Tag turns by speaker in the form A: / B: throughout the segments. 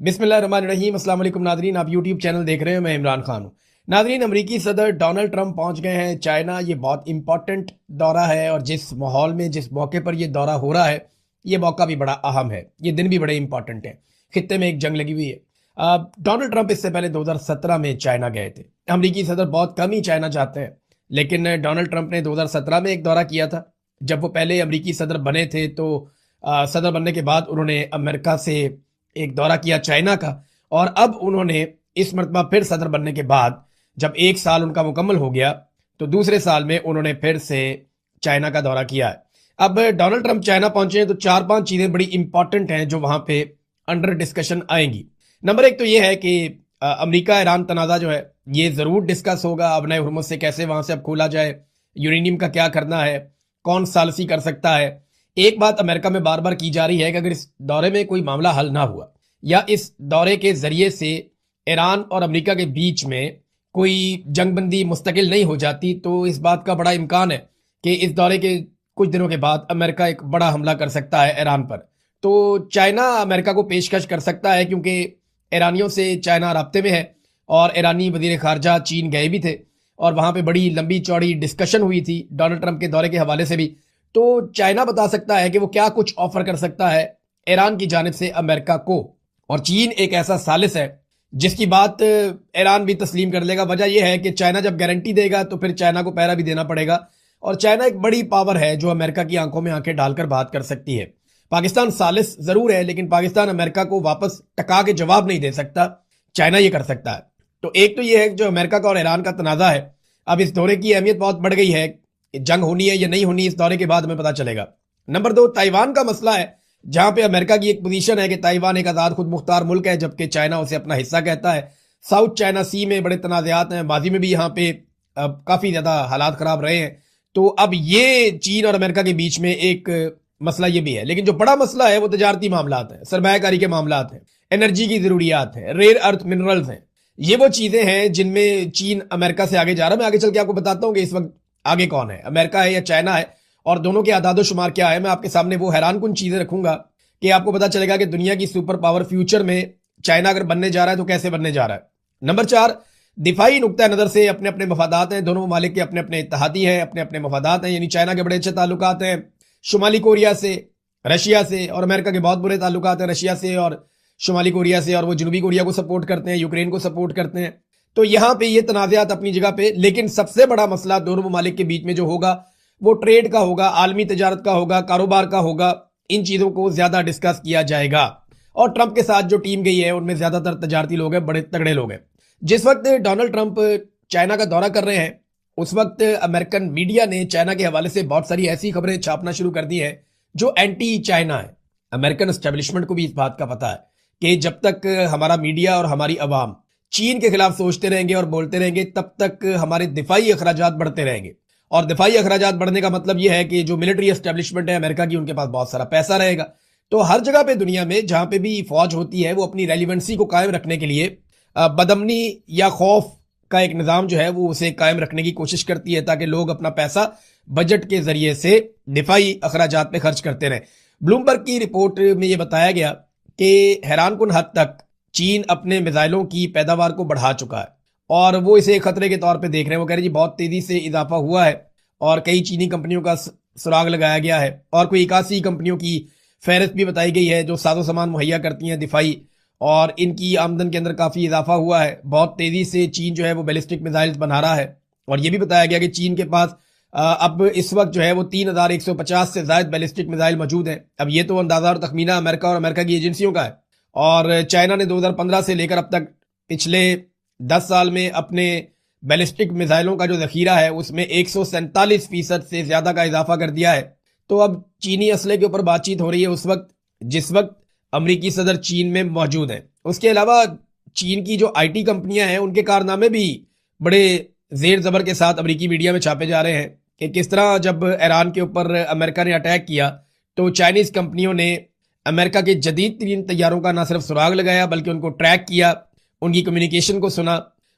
A: बिस्मिल्लाहिर्रहमानिर्रहीम। अस्सलाम वालेकुम नादरीन, आप यूट्यूब चैनल देख रहे हैं। मैं इमरान खान हूँ। नादरीन, अमरीकी सदर डोनाल्ड ट्रंप पहुंच गए हैं चाइना। ये बहुत इंपॉर्टेंट दौरा है और जिस माहौल में जिस मौके पर ये दौरा हो रहा है, ये मौका भी बड़ा अहम है। ये दिन भी बड़े इंपॉर्टेंट है। खित्ते में एक जंग लगी हुई है। डोनाल्ड ट्रंप इससे पहले 2017 में चाइना गए थे। अमरीकी सदर बहुत कम ही चाइना जाते हैं, लेकिन डोनाल्ड ट्रंप ने 2017 में एक दौरा किया था। जब वो पहले अमरीकी सदर बने थे तो सदर बनने के बाद उन्होंने अमेरिका से एक दौरा किया चाइना का, और अब उन्होंने इस मरतबा फिर सदर बनने के बाद जब एक साल उनका मुकम्मल हो गया तो दूसरे साल में उन्होंने फिर से चाइना का दौरा किया है। अब डोनाल्ड ट्रंप चाइना पहुंचे हैं तो 4-5 चीजें बड़ी इंपॉर्टेंट हैं जो वहां पे अंडर डिस्कशन आएंगी। नंबर एक तो ये है कि अमेरिका ईरान तनाज़ा जो है ये जरूर डिस्कस होगा। अब नए हुर्मुज़ से कैसे वहां से अब खोला जाए, यूरेनियम का क्या करना है, कौन सालसी कर सकता है। एक बात अमेरिका में बार बार की जा रही है कि अगर इस दौरे में कोई मामला हल ना हुआ या इस दौरे के जरिए से ईरान और अमेरिका के बीच में कोई जंगबंदी मुस्तकिल नहीं हो जाती, तो इस बात का बड़ा इम्कान है कि इस दौरे के कुछ दिनों के बाद अमेरिका एक बड़ा हमला कर सकता है ईरान पर। तो चाइना अमेरिका को पेशकश कर सकता है, क्योंकि ईरानियों से चाइना राब्ते में है और ईरानी वजीर खारजा चीन गए भी थे और वहां पे बड़ी लंबी चौड़ी डिस्कशन हुई थी डोनाल्ड ट्रंप के दौरे के हवाले से भी। तो चाइना बता सकता है कि वो क्या कुछ ऑफर कर सकता है ईरान की जानिब से अमेरिका को। और चीन एक ऐसा सालिस है जिसकी बात ईरान भी तस्लीम कर लेगा। वजह यह है कि चाइना जब गारंटी देगा तो फिर चाइना को पहरा भी देना पड़ेगा, और चाइना एक बड़ी पावर है जो अमेरिका की आंखों में आंखें डालकर बात कर सकती है। पाकिस्तान सालिस जरूर है, लेकिन पाकिस्तान अमेरिका को वापस टका के जवाब नहीं दे सकता। चाइना ये कर सकता है। तो एक तो ये है जो अमेरिका का और ईरान का तनाजा है। अब इस दौरे की अहमियत बहुत बढ़ गई है। जंग होनी है या नहीं होनी इस दौरे के बाद हमें पता चलेगा। नंबर 2, ताइवान का मसला है, जहां पे अमेरिका की एक पोजीशन है कि ताइवान एक आजाद खुद मुख्तार मुल्क है, जबकि चाइना उसे अपना हिस्सा कहता है। साउथ चाइना सी में बड़े तनाज़ात हैं, माजी में भी यहाँ पे काफी ज्यादा हालात खराब रहे हैं। तो अब ये चीन और अमेरिका के बीच में एक मसला ये भी है। लेकिन जो बड़ा मसला है वो तजारती मामलात हैं, सरमायाकारी के मामलात हैं, एनर्जी की जरूरियात है, रेयर अर्थ मिनरल्स हैं। ये वो चीजें हैं जिनमें चीन अमेरिका से आगे जा रहा है। मैं आगे चल के आपको बताता हूँ कि इस वक्त आगे कौन है, अमेरिका है या चाइना है, और दोनों के आदादो शुमार क्या है। मैं आपके सामने वो हैरान कुन चीजें रखूंगा कि आपको पता चलेगा कि दुनिया की सुपर पावर फ्यूचर में चाइना अगर बनने जा रहा है तो कैसे बनने जा रहा है। नंबर 4, दिफाई नुक्ता नजर से अपने अपने मफादात हैं। दोनों ममालिक के अपने अपने इत्तेहादी हैं, अपने अपने मफादात हैं। यानी चाइना के बड़े अच्छे ताल्लुकात हैं शुमाली कोरिया से, रशिया से, और अमेरिका के बहुत बुरे ताल्लुकात हैं रशिया से और शुमाली कोरिया से, और वो जनूबी कोरिया को सपोर्ट करते हैं, यूक्रेन को सपोर्ट करते हैं। तो यहां पे ये तनाज़ात अपनी जगह पे, लेकिन सबसे बड़ा मसला दोनों ममालिक के बीच में जो होगा वो ट्रेड का होगा, आलमी तजारत का होगा, कारोबार का होगा। इन चीजों को ज्यादा डिस्कस किया जाएगा। और ट्रंप के साथ जो टीम गई है उनमें ज्यादातर तजारती लोग हैं, बड़े तगड़े लोग हैं। जिस वक्त डोनाल्ड ट्रंप चाइना का दौरा कर रहे हैं उस वक्त अमेरिकन मीडिया ने चाइना के हवाले से बहुत सारी ऐसी खबरें छापना शुरू कर दी हैं जो एंटी चाइना है। अमेरिकन एस्टेब्लिशमेंट को भी इस बात का पता है कि जब तक हमारा मीडिया और हमारी अवाम चीन के खिलाफ सोचते रहेंगे और बोलते रहेंगे, तब तक हमारे दिफाई अखराजात बढ़ते रहेंगे। और दिफाई अखराजात बढ़ने का मतलब यह है कि जो मिलिट्री एस्टेब्लिशमेंट है अमेरिका की, उनके पास बहुत सारा पैसा रहेगा। तो हर जगह पे दुनिया में जहां पे भी फौज होती है वो अपनी रेलिवेंसी को कायम रखने के लिए बदमनी या खौफ का एक निजाम जो है वो उसे कायम रखने की कोशिश करती है, ताकि लोग अपना पैसा बजट के जरिए से दिफाई अखराजात पे खर्च करते रहे। ब्लूमबर्ग की रिपोर्ट में यह बताया गया कि हैरानकुन हद तक चीन अपने मिसाइलों की पैदावार को बढ़ा चुका है और वो इसे खतरे के तौर पे देख रहे हैं। वो कह रहे जी बहुत तेजी से इजाफा हुआ है और कई चीनी कंपनियों का सुराग लगाया गया है, और कोई 81 कंपनियों की फहरिस्त भी बताई गई है जो साजो सामान मुहैया करती हैं दिफाई, और इनकी आमदन के अंदर काफी इजाफा हुआ है। बहुत तेजी से चीन जो है वो बैलिस्टिक मिसाइल्स बना रहा है। और ये भी बताया गया कि चीन के पास अब इस वक्त जो है वो 3150 से ज्यादा बैलिस्टिक मिसाइल मौजूद है। अब ये तो अंदाजा और तखमीना अमेरिका और अमेरिका की एजेंसियों का है। और चाइना ने 2015 से लेकर अब तक पिछले 10 साल में अपने बैलिस्टिक मिसाइलों का जो जखीरा है उसमें 147% से ज्यादा का इजाफा कर दिया है। तो अब चीनी असले के ऊपर बातचीत हो रही है उस वक्त जिस वक्त अमरीकी सदर चीन में मौजूद है। उसके अलावा चीन की जो आईटी कंपनियां हैं उनके कारनामे भी बड़े जेर जबर के साथ अमरीकी मीडिया में छापे जा रहे हैं कि किस तरह जब ईरान के ऊपर अमेरिका ने अटैक किया तो चाइनीज कंपनियों ने अमेरिका के जदीद तरीन तैयारों का न सिर्फ सुराग लगाया बल्कि उनको ट्रैक किया, उनकी कम्युनिकेशन को सुना,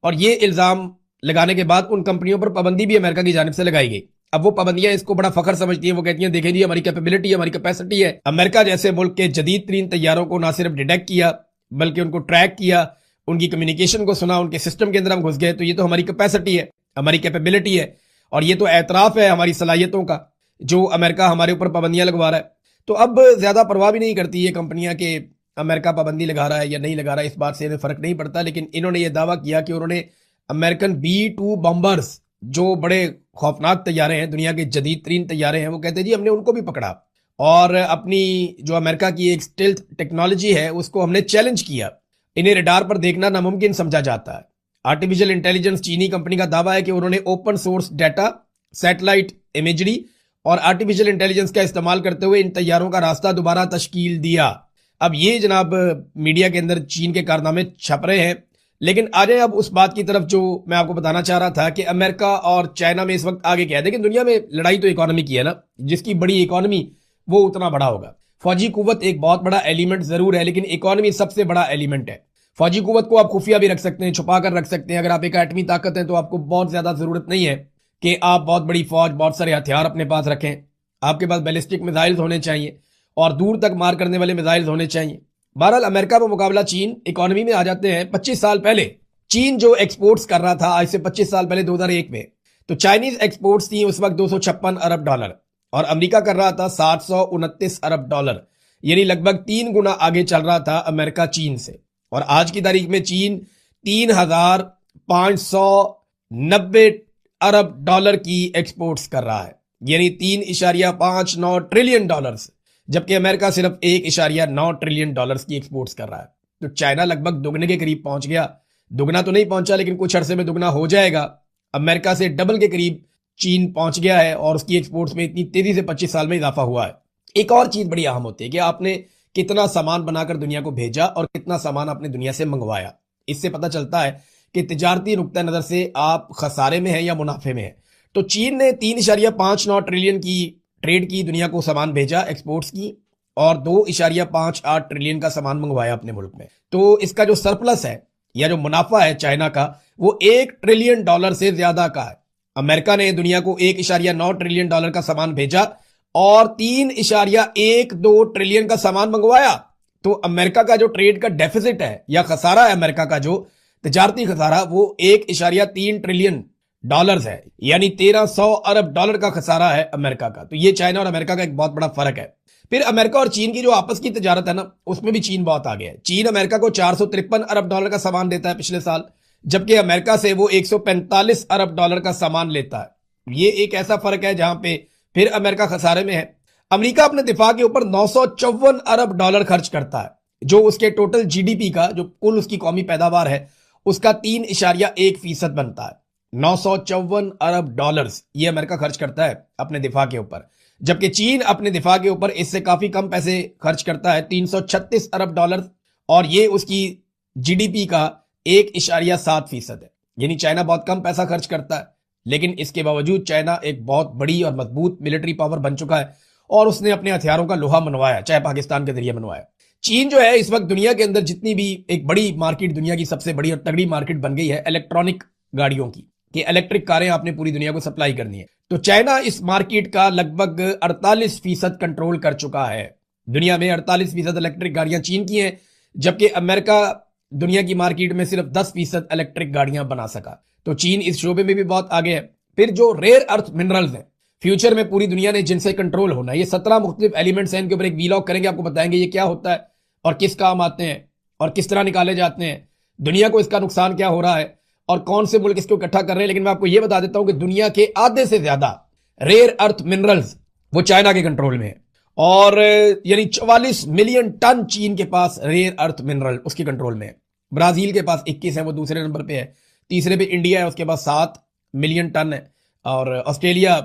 A: और ये इल्जाम लगाने के बाद उन कंपनियों पर पाबंदी भी अमेरिका की जानिब से लगाई गई। अब वो पाबंदियां इसको बड़ा फखर समझती हैं। वो कहती हैं देखें जी हमारी कैपेबिलिटी, हमारी कैपेसिटी है। अमेरिका जैसे मुल्क के जदीद तरीन तैयारों को ना सिर्फ डिटेक्ट किया, बल्कि उनको ट्रैक किया, उनकी कम्युनिकेशन को सुना, उनके सिस्टम के अंदर हम घुस गए। तो ये तो हमारी कैपेसिटी है, हमारी कैपेबिलिटी है, और ये तो एतराफ है हमारी सलाहियतों का, जो अमेरिका हमारे ऊपर पाबंदियां लगवा रहा है। तो अब ज्यादा परवाह भी नहीं करती ये कंपनियां कि अमेरिका पाबंदी लगा रहा है या नहीं लगा रहा है, इस बात से इन्हें फर्क नहीं पड़ता। लेकिन इन्होंने ये दावा किया कि उन्होंने अमेरिकन B-2 बॉम्बर्स, जो बड़े खौफनाक तैयारे हैं, दुनिया के जदीद तरीन तैयारे हैं, वो कहते हैं जी हमने उनको भी पकड़ा, और अपनी जो अमेरिका की एक स्टेल्थ टेक्नोलॉजी है उसको हमने चैलेंज किया। इन्हें रडार पर देखना नामुमकिन समझा जाता है। आर्टिफिशियल इंटेलिजेंस चीनी कंपनी का दावा है कि उन्होंने open source data, satellite imagery और आर्टिफिशियल इंटेलिजेंस का इस्तेमाल करते हुए इन तैयारों का रास्ता दोबारा तश्कील दिया। अब ये जनाब मीडिया के अंदर चीन के कारनामे छप रहे हैं। लेकिन आ जाए अब उस बात की तरफ जो मैं आपको बताना चाह रहा था कि अमेरिका और चाइना में इस वक्त आगे क्या है। देखिए, दुनिया में लड़ाई तो इकोनॉमी की है ना, जिसकी बड़ी इकोनॉमी वो उतना बड़ा होगा। फौजी कुव्वत एक बहुत बड़ा एलिमेंट जरूर है, लेकिन इकोनॉमी सबसे बड़ा एलिमेंट है। फौजी कुव्वत को आप खुफिया भी रख सकते हैं, छुपा कर रख सकते हैं। अगर आप एक एटमी ताकत हैं तो आपको बहुत ज्यादा जरूरत नहीं है कि आप बहुत बड़ी फौज, बहुत सारे हथियार अपने पास रखें। आपके पास बैलिस्टिक मिसाइल्स होने चाहिए और दूर तक मार करने वाले मिसाइल्स होने चाहिए। बहरहाल अमेरिका में मुकाबला चीन इकोनॉमी में आ जाते हैं। 25 साल पहले चीन जो एक्सपोर्ट्स कर रहा था, आज से 25 साल पहले 2001 में, तो चाइनीज एक्सपोर्ट्स थी उस वक्त $256 अरब, और अमेरिका कर रहा था $729 अरब, यानी लगभग 3 गुना आगे चल रहा था अमेरिका चीन से। और आज की तारीख में चीन $3,590 अरब की एक्सपोर्ट्स कर रहा है, यानी $3.59 ट्रिलियन, जबकि अमेरिका सिर्फ $1.9 ट्रिलियन की एक्सपोर्ट्स कर रहा है। तो चाइना लगभग दुगने के करीब पहुंच गया। दुगना तो नहीं पहुंचा, लेकिन कुछ अरसे में दुगना हो जाएगा। अमेरिका से डबल के करीब चीन पहुंच गया है, और उसकी एक्सपोर्ट्स में इतनी तेजी से 25 साल में इजाफा हुआ है। एक और चीज बड़ी अहम होती है कि आपने कितना सामान बनाकर दुनिया को भेजा और कितना सामान आपने दुनिया से मंगवाया। इससे पता चलता है कि तिजारती नुक्ता नजर से आप खसारे में हैं या मुनाफे में हैं। तो चीन ने 3.59 ट्रिलियन की ट्रेड की, दुनिया को सामान भेजा एक्सपोर्ट्स की, और 2.58 ट्रिलियन का सामान मंगवाया अपने मुल्क में। तो इसका जो सरप्लस है या जो मुनाफा है चाइना का, वो $1 ट्रिलियन से ज्यादा का है। अमेरिका ने दुनिया को $1.9 ट्रिलियन का सामान भेजा और 3.12 ट्रिलियन का सामान मंगवाया। तो अमेरिका का जो ट्रेड का डेफिसिट है या खसारा है, अमेरिका का जो तिजारती खसारा, वो $1.3 ट्रिलियन है, यानी $1,300 अरब का खसारा है अमेरिका का। तो ये चाइना और अमेरिका का एक बहुत बड़ा फर्क है। फिर अमेरिका और चीन की जो आपस की तिजारत है ना, उसमें भी चीन बहुत आगे है। चीन अमेरिका को $453 अरब का सामान देता है पिछले साल, जबकि अमेरिका से वो $145 अरब का सामान लेता है। ये एक ऐसा फर्क है जहां पे फिर अमेरिका खसारे में है। अमेरिका अपने दिफा के ऊपर $954 अरब खर्च करता है, जो उसके टोटल जीडीपी का, जो कुल उसकी कौमी पैदावार है, उसका 3.1% बनता है। $954 अरब ये अमेरिका खर्च करता है अपने दिफा के ऊपर, जबकि चीन अपने दिफा के ऊपर इससे काफी कम पैसे खर्च करता है, $336 अरब, और ये उसकी जीडीपी का 1.7% है। यानी चाइना बहुत कम पैसा खर्च करता है, लेकिन इसके बावजूद चाइना एक बहुत बड़ी और मजबूत मिलिट्री पावर बन चुका है, और उसने अपने हथियारों का लोहा मनवाया, चाहे पाकिस्तान के जरिए मनवाया। चीन जो है इस वक्त दुनिया के अंदर जितनी भी एक बड़ी मार्केट, दुनिया की सबसे बड़ी और तगड़ी मार्केट बन गई है इलेक्ट्रॉनिक गाड़ियों की, कि इलेक्ट्रिक कारें आपने पूरी दुनिया को सप्लाई करनी है। तो चाइना इस मार्केट का लगभग 48% कंट्रोल कर चुका है। दुनिया में 48% इलेक्ट्रिक गाड़ियां चीन की हैं, जबकि अमेरिका दुनिया की मार्केट में सिर्फ 10% इलेक्ट्रिक गाड़ियां बना सका। तो चीन इस शोबे में भी बहुत आगे है। फिर जो रेयर अर्थ मिनरल्स हैं, फ्यूचर में पूरी दुनिया ने जिनसे कंट्रोल होना है, ये 17 मुख्तलिफ एलिमेंट्स हैं। इनके ऊपर एक वीलॉग करेंगे, आपको बताएंगे ये क्या होता है और किस काम आते हैं और किस तरह निकाले जाते हैं, दुनिया को इसका नुकसान क्या हो रहा है और कौन से मुल्क इसको इकट्ठा कर रहे हैं। लेकिन मैं आपको यह बता देता हूं कि दुनिया के आधे से ज्यादा रेयर अर्थ मिनरल्स वो चाइना के कंट्रोल में है, और यानी 44 मिलियन टन चीन के पास रेयर अर्थ मिनरल उसके कंट्रोल में है। ब्राजील के पास 21 है, वो दूसरे नंबर पे है। तीसरे पे इंडिया है, उसके पास 7 मिलियन टन है, और ऑस्ट्रेलिया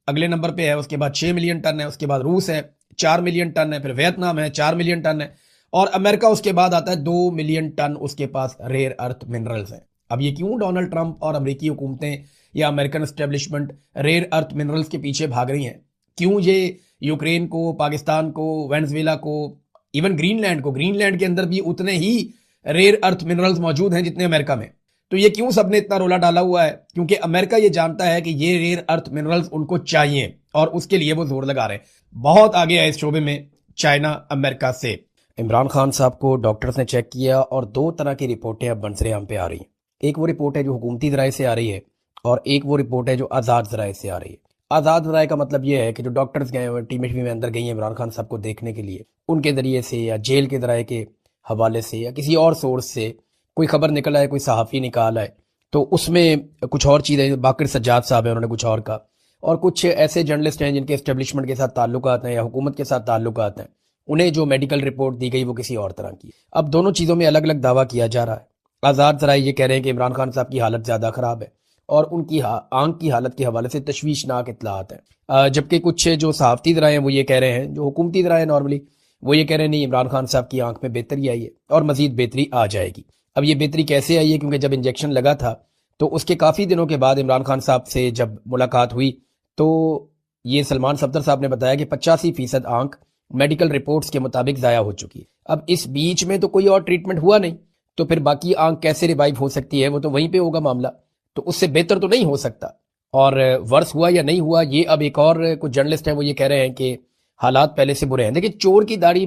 A: अगले नंबर पे है, उसके बाद 6 मिलियन टन है। उसके बाद रूस है 4 मिलियन टन है, फिर वियतनाम है 4 मिलियन टन है, और अमेरिका उसके बाद आता है 2 मिलियन टन उसके पास रेयर अर्थ मिनरल्स है। अब ये क्यों डोनाल्ड ट्रंप और अमेरिकी हुकूमतें या American establishment rare earth minerals के पीछे भाग रही हैं? क्यों ये यूक्रेन को, पाकिस्तान को, वेनेजुएला को, इवन ग्रीनलैंड के अंदर भी उतने ही रेयर अर्थ मिनरल्स मौजूद हैं जितने अमेरिका में। तो ये क्यों सबने इतना रोला डाला हुआ है? क्योंकि अमेरिका ये जानता है कि ये रेयर अर्थ मिनरल्स उनको चाहिए, और उसके लिए वो जोर लगा रहे हैं। बहुत आगे है इस शोबे में चाइना अमेरिका से। इमरान खान साहब को डॉक्टर्स ने चेक किया और दो तरह की रिपोर्टें अब मंजर-ए-आम पे आ रही हैं। एक वो रिपोर्ट है जो हुकूमती ज़राए से आ रही है और एक वो रिपोर्ट है जो आज़ाद ज़राए से आ रही है। आज़ाद ज़राए का मतलब ये है कि जो डॉक्टर्स गए हुए टीमें टीमें अंदर गई हैं इमरान खान साहब को देखने के लिए, उनके ज़रिए से या जेल के ज़राए के हवाले से या किसी और सोर्स से कोई खबर निकल आए, कोई सहाफ़ी निकाल आए, तो उसमें कुछ और चीज़ें, बाकिर सज्जाद साहब हैं उन्होंने कुछ और कहा, और कुछ ऐसे जर्नलिस्ट हैं जिनके एस्टेब्लिशमेंट के साथ ताल्लुकात हैं या हुकूमत के साथ ताल्लुकात हैं, उन्हें जो मेडिकल रिपोर्ट दी गई वो किसी और तरह की। अब दोनों चीज़ों में अलग अलग दावा किया जा रहा है। आज़ाद ज़राए ये कह रहे हैं कि इमरान खान साहब की हालत ज़्यादा ख़राब है और उनकी आंख की हालत के हवाले से तशवीशनाक इत्तलात हैं, जबकि कुछ जो सहाफ़ती ज़राए हैं वो ये कह रहे हैं, जो हुकूमती ज़राए नॉर्मली, वो ये कह रहे हैं नहीं, इमरान खान साहब की आंख में बेहतरी आई है और मज़ीद बेहतरी आ जाएगी। अब ये बेहतरी कैसे आई है, क्योंकि जब इंजेक्शन लगा था तो उसके काफ़ी दिनों के बाद इमरान खान साहब से जब मुलाकात हुई तो ये सलमान सफदर साहब ने बताया कि 85% आंख मेडिकल रिपोर्ट्स के मुताबिक ज़ाया हो चुकी है। अब इस बीच में तो कोई और ट्रीटमेंट हुआ नहीं, तो फिर बाकी आंख कैसे रिवाइव हो सकती है, वो तो वहीं पे होगा मामला, तो उससे बेहतर तो नहीं हो सकता। और वर्स हुआ या नहीं हुआ, ये अब एक और कुछ जर्नलिस्ट हैं वो ये कह रहे हैं कि हालात पहले से बुरे हैं। देखिए, चोर की दाढ़ी में